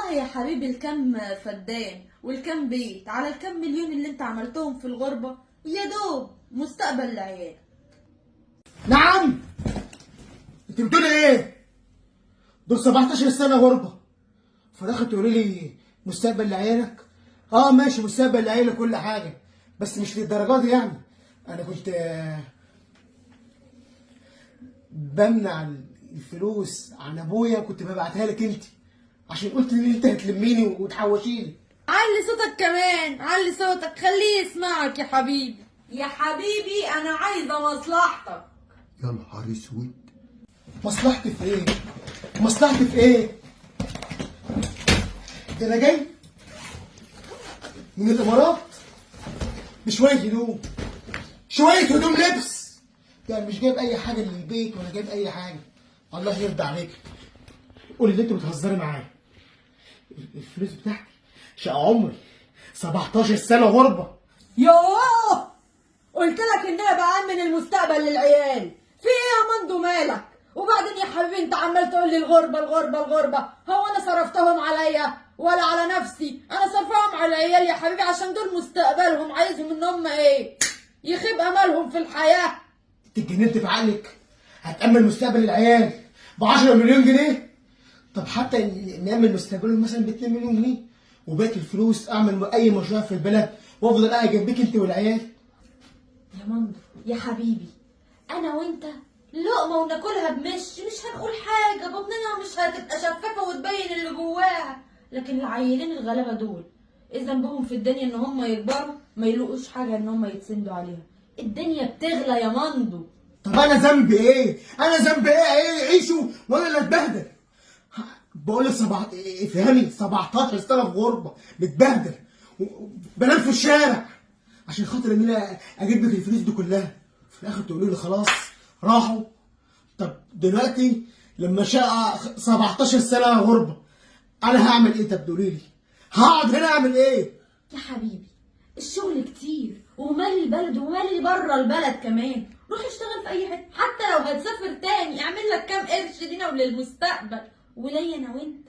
والله يا حبيبي الكم فدان والكم بيت على الكم مليون اللي انت عملتهم في الغربة يا دوب مستقبل العيال. نعم. انت بتقولي ايه؟ دول 17 سنة غربة، فدخلت تقولي لي مستقبل لعيالك؟ اه ماشي، مستقبل لعيالك كل حاجة، بس مش للدرجة دي يعني. انا كنت بمنع الفلوس عن ابويا، كنت ببعتها لك انت عشان قلت ان انت هتلميني وتحوشيني. علي صوتك كمان، علي صوتك، خليه يسمعك يا حبيبي. يا حبيبي انا عايزة مصلحتك. يا نهار اسود، مصلحتي في ايه؟ مصلحتي في ايه؟ ده انا جاي من الامارات بشويه هدوم، شويه هدوم لبس، يعني مش جايب اي حاجه للبيت ولا جايب اي حاجه. الله يرضى عليك، قولي اللي انت بتهزري معايا. الفلوس بتاعتي شقى عمري، 17 سنه غربه. يوه، قلت لك ان انا بأمن المستقبل للعيال. في ايه يا مندو مالك؟ وبعدين يا حبيبي انت عمال تقول لي الغربه الغربه الغربه، هو انا صرفتهم عليا ولا على نفسي؟ انا صرفهم على العيال يا حبيبي عشان دول مستقبلهم، عايزهم ان هم ايه؟ يخيب املهم في الحياه. انت اتجننت في عقلك؟ هتأمن مستقبل العيال ب 10 مليون جنيه؟ طب حتى نأمن مستقبلهم مثلا ب 2 مليون جنيه، وباقي الفلوس اعمل اي مشروع في البلد وافضل قاعد جنبيك انت والعيال. يا مندو يا حبيبي، انا وانت لقمه وناكلها مش هنقول حاجه، بطننا مش هتبقى شفافه وتبين اللي جواها، لكن العيلين الغلابه دول ايه ذنبهم في الدنيا ان هم يكبروا ما يلاقوش حاجه ان هم يتسندوا عليها؟ الدنيا بتغلى يا مندو. طب انا ذنبي ايه؟ انا ذنبي ايه؟ عيشوا وانا اللي اتبهدل. بقول لك افهمي، 17 سنه في غربه متبهدل، بنام في الشارع عشان خاطر ان انا اجيب لك الفلوس دي كلها، في الاخر تقولوا لي خلاص راحوا. طب دلوقتي لما شقى 17 سنه غربه انا هعمل ايه؟ طب قولي لي هقعد هنا اعمل ايه؟ يا حبيبي الشغل كتير ومال البلد ومال بره البلد كمان، روح اشتغل في اي حته، حتى لو هتسافر تاني اعمل لك كام قرش لينا وللمستقبل وليا انا وانت.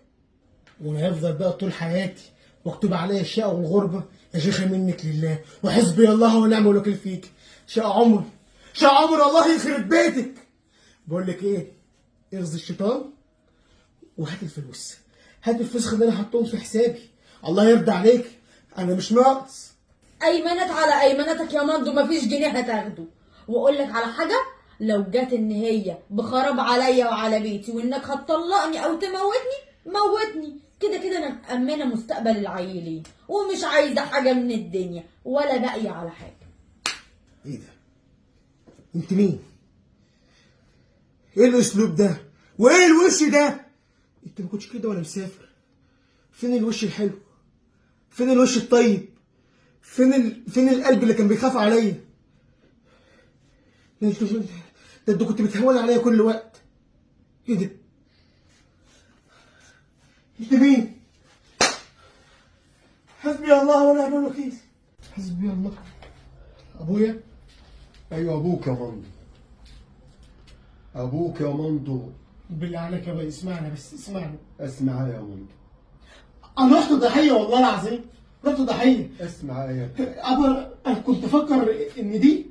وانا هفضل بقى طول حياتي مكتوب عليا الشقه والغربه؟ يا شيخه منك لله وحسبي الله ونعم الوكيل فيك. شقه عمري، شقه عمري، الله يخرب بيتك. بقول لك ايه، اغزي الشيطان وهات الفلوس، هات الفلوس اللي انا حطهم في حسابي، الله يرضى عليك، انا مش ناقص. ايمانات على ايماناتك يا مندو، مفيش جنيه هتاخده. واقول لك على حاجه، لو جت ان هي بخراب عليا وعلى بيتي وانك هتطلقني او تموتني، موتني، كده كده انا مأمنه مستقبل العيلين ومش عايزه حاجه من الدنيا ولا باقيه على حاجه. ايه ده؟ انت مين؟ ايه الاسلوب ده؟ وايه الوش ده؟ انت ما كنتش كده وانا مسافر. فين الوش الحلو؟ فين الوش الطيب؟ فين القلب اللي كان بيخاف عليا؟ ده انت كنت بتهون عليا كل وقت. ايه ده؟ انت مين؟ حسبي الله ونعم الوكيل. حسبي الله. ابويا؟ ايوه ابوك يا مندو، ابوك يا مندو. بالله عليك يا بابا اسمعني، بس اسمعني. اسمع يا مندو، انا رحت ضحيه والله العظيم، رحت ضحيه. اسمع يا ابا انا كنت افكر ان دي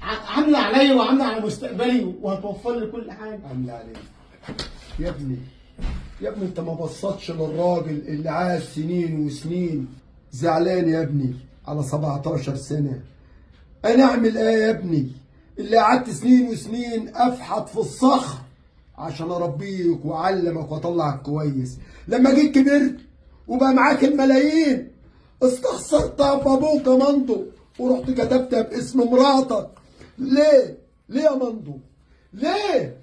عامله عليا وعامله على مستقبلي وهتوفر لي كل حاجه. عامله عليك يا ابني. يا ابني انت ما بصتش للراجل اللي عاش سنين وسنين زعلان يا ابني على 17 سنه. انا اعمل ايه يا ابني اللي قعدت سنين وسنين افحط في الصخر عشان اربيك واعلمك واطلعك كويس، لما جيت كبرت وبقى معاك الملايين استخسرتها في ابوك يا مندو ورحت كتبتها باسم مراتك. ليه؟ ليه يا مندو؟ ليه؟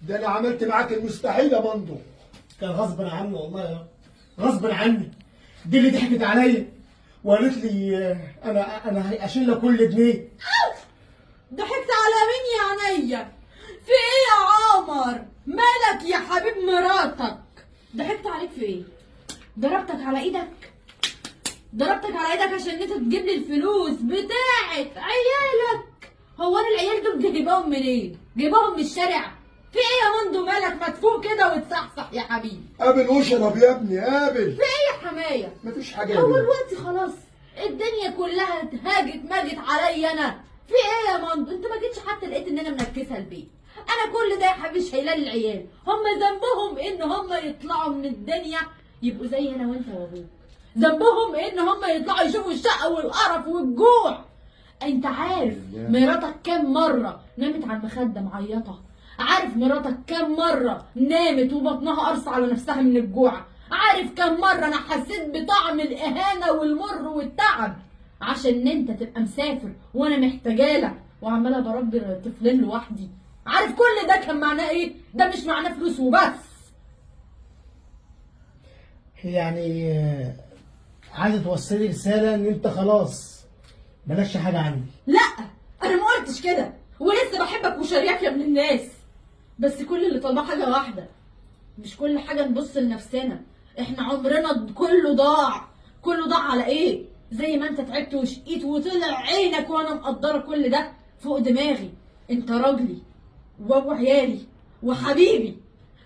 ده انا عملت معاك المستحيل يا مندو. كان غصب عني والله يا غصب عني. دي اللي ضحكت عليا وقالت لي انا اشيل لك كل جنيه. ضحكت على مين يا عينيا؟ في ايه يا عمر؟ مالك يا حبيب مراتك؟ ضحكت عليك في ايه؟ ضربتك على ايدك؟ ضربتك على ايدك عشان انت تجيب لي الفلوس بتاعت عيالك؟ هو انا العيال دول جايباهم منين؟ جايباهم من الشارع؟ في ايه يا مندو مالك مدفوق كده وتصحصح يا حبيبي؟ قابل واشرب يا ابني قابل. في ايه يا حمايه؟ مفيش حاجه يا هو ابني. الوقت خلاص الدنيا كلها اتهاجت ماجت عليا انا. في ايه يا مندو؟ انت ما جيتش حتى لقيت ان انا منكسه البيت. انا كل ده يا حبيبي شايلاه للعيال، هم ذنبهم ان هم يطلعوا من الدنيا يبقوا زي انا وانت وابوك. ذنبهم ان هم يطلعوا يشوفوا الشقه والقرف والجوع. انت عارف مراتك كام مره نامت على المخده معيطه؟ عارف مراتك كام مره نامت وبطنها قرص على نفسها من الجوع؟ عارف كام مره انا حسيت بطعم الاهانه والمر والتعب عشان انت تبقى مسافر وانا محتاجالك وعماله بربي طفلين لوحدي؟ عارف كل ده كان معناه ايه؟ ده مش معناه فلوس وبس. يعني عايزه توصلي رساله ان انت خلاص بلاش حاجه عندي. لا انا ما قلتش كده، ولسه بحبك وشارياك يا ابن الناس، بس كل اللي طالباه حاجه واحده، مش كل حاجه نبص لنفسنا. احنا عمرنا كله ضاع. كله ضاع على ايه؟ زي ما انت تعبت وشقيت وطلع عينك وانا مقدره كل ده فوق دماغي. انت راجلي وابو عيالي وحبيبي،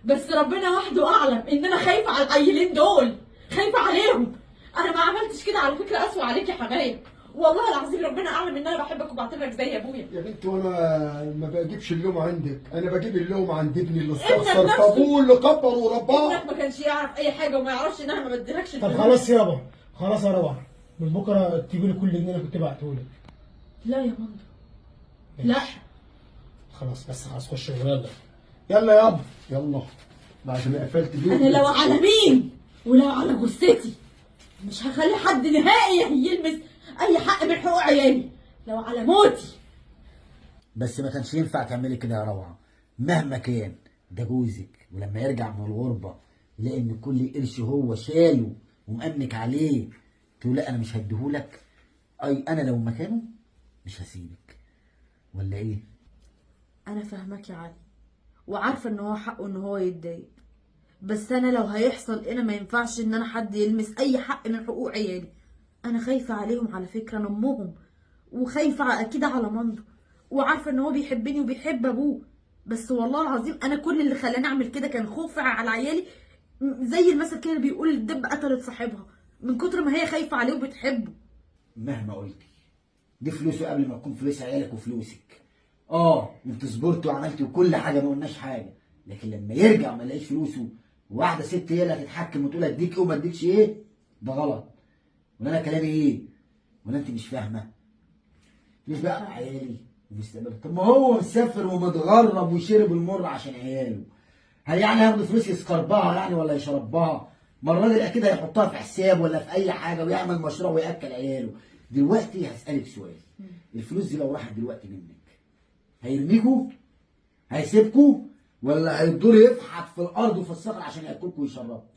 بس ربنا وحده اعلم ان انا خايفه على العيلين دول، خايفه عليهم. انا ما عملتش كده على فكره اسوء عليك يا حبايب، والله العظيم ربنا اعلم ان انا بحبك وبعتبرك زي ابويا. يا بنت وانا ما بجيبش اللوم عندك، انا بجيب اللوم عند ابني اللي ابنك استخسر نفسه. في ابوه اللي كبر ورباه. ابنك ما كانش يعرف اي حاجه وما يعرفش ان انا ما بديلكش طب الفلوس. خلاص يابا، خلاص يا روعه، من بكره تجيبي لي كل جنيه انا كنت بعتهولك. لا يا مندو لا. خلاص بس خلاص خش يلا. يلا يابا يلا بعد ما قفلت بيتي. انا لو على مين ولو على جثتي مش هخلي حد نهائي يلمس اي حق من حقوق عيالي، لو على موتي. بس ما كانش ينفع تعملي كده يا روعه، مهما كان ده جوزك، ولما يرجع من الغربه يلاقي ان كل قرش هو شاله ومأمنك عليه تقول لا انا مش هديهولك. اي انا لو مكانه مش هسيبك، ولا ايه؟ انا فاهمك يا علي وعارفه ان هو حقه ان هو يتضايق، بس انا لو هيحصل انا ما ينفعش ان انا حد يلمس اي حق من حقوق عيالي. انا خايفه عليهم على فكره، انا امهم، وخايفه اكيد على مندو، وعارفه ان هو بيحبني وبيحب ابوه، بس والله العظيم انا كل اللي خلاني اعمل كده كان خوف على عيالي. زي المثل كده بيقول الدب قتلت صاحبها، من كتر ما هي خايفه عليه وبتحبه. مهما قلتي دي فلوسه قبل ما تكون فلوس عيالك وفلوسك. انت صبرت وعملت وكل حاجه ما قلناش حاجه، لكن لما يرجع ما يلاقيش فلوسه وواحده ست هي اللي هتتحكم وتقول اديك ايه وما اديكش ايه، ده غلط. ولا انا كلامي ايه؟ ولا انت مش فاهمه؟ ليش بقى عيالي ومستقبل؟ طب ما هو مسافر ومتغرب وشرب المر عشان عياله، هل يعني هياخد فلوس يسكربها يعني ولا يشربها؟ ما الراجل اكيد هيحطها في حساب ولا في اي حاجه ويعمل مشروع وياكل عياله. دلوقتي هسالك سؤال، الفلوس دي لو راحت دلوقتي منك هيرميكوا؟ هيسيبكوا؟ ولا هيفضل يفحت في الارض وفي الصخر عشان ياكلكوا ويشربكوا؟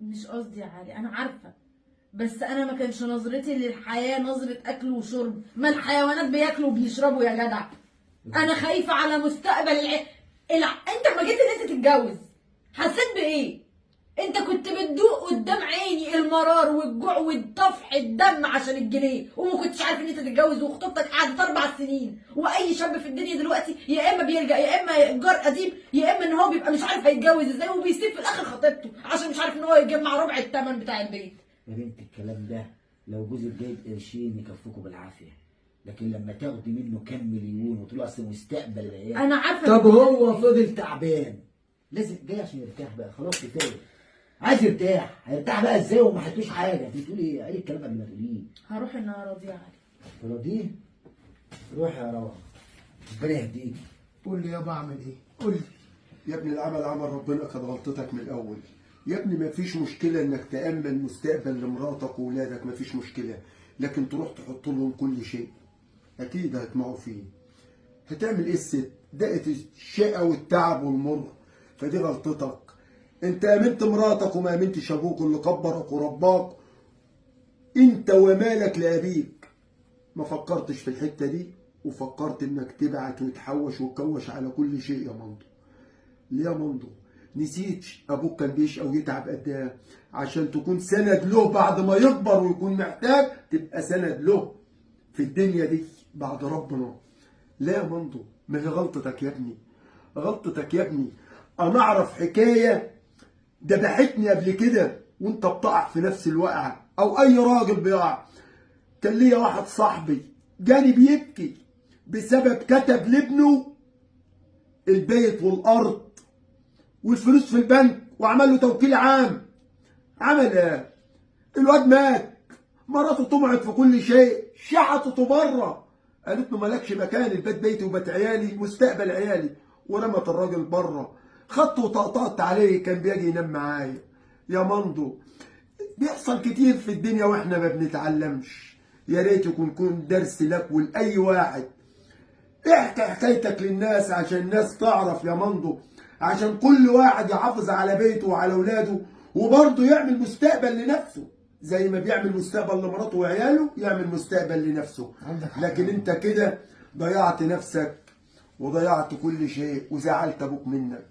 مش قصدي يا علي، انا عارفه، بس انا ما كانش نظرتي للحياه نظره اكل وشرب، ما الحيوانات بياكلوا وبيشربوا يا جدع. انا خايفه على مستقبل انت لما جيت ان انت تتجوز حسيت بايه؟ انت كنت بتدوق قدام عيني المرار والجوع والطفح الدم عشان الجنيه، وما كنتش عارف ان انت تتجوز، وخطوبتك قعدت 4 سنين. واي شاب في الدنيا دلوقتي يا اما بيلجأ يا اما جار قديم يا اما ان هو بيبقى مش عارف هيتجوز ازاي وبيسيب في الاخر خطيبته عشان مش عارف ان هو يجمع ربع الثمن بتاع البيت. يا بنت الكلام ده لو جوزك جايب قرشين يكفوكوا بالعافيه، لكن لما تاخدي منه كام مليون وتقولي اصل مستقبل العيال. انا عارفه. طب هو فضل تعبان، لازم جاي عشان يرتاح بقى، خلاص كفايه. عايز يرتاح، هيرتاح بقى ازاي وما حدوش حاجه؟ انت بتقولي ايه؟ قالي الكلام قبل ما تقوليه. هروح ان انا راضيه علي. تراضيه؟ روح يا روعه، ربنا يهديك. قول لي يابا اعمل ايه؟ قول لي. يا ابني العمل عمل ربنا، كانت غلطتك من الاول. يا ابني ما فيش مشكله انك تامن مستقبل لمراتك واولادك، ما فيش مشكله، لكن تروح تحط لهم كل شيء اكيد هيطمعوا فيه. هتعمل ايه الست؟ دقت الشقه والتعب والمر، فدي غلطتك. انت امنت مراتك وما امنتش ابوك اللي كبرك ورباك. انت ومالك لابيك. ما فكرتش في الحته دي، وفكرت انك تبعت وتحوش وتكوش على كل شيء يا مندو. ليه يا مندو؟ نسيت ابوك كان بيشقى ويتعب قد ايه عشان تكون سند له بعد ما يكبر ويكون محتاج تبقى سند له في الدنيا دي بعد ربنا. لا يا مندو، ما هي غلطتك يا ابني. غلطتك يا ابني. انا اعرف حكايه دبحتني قبل كده وانت بتقع في نفس الوقعه، او اي راجل بيقع. كان ليا واحد صاحبي جاني بيبكي بسبب كتب لابنه البيت والارض والفلوس في البنك وعمل له توكيل عام. عمل ايه؟ الواد مات، مراته طمعت في كل شيء، شحطته بره، قالت له مالكش مكان، البيت بيتي وبيت عيالي مستقبل عيالي، ورمت الراجل بره. خدته وطقطقت عليه، كان بيجي ينام معايا. يا مندو بيحصل كتير في الدنيا واحنا ما بنتعلمش. يا ريت يكون درس لك ولأي واحد. احكي حكايتك للناس عشان الناس تعرف يا مندو، عشان كل واحد يحافظ على بيته وعلى اولاده، وبرضه يعمل مستقبل لنفسه. زي ما بيعمل مستقبل لمراته وعياله يعمل مستقبل لنفسه. لكن انت كده ضيعت نفسك وضيعت كل شيء وزعلت ابوك منك.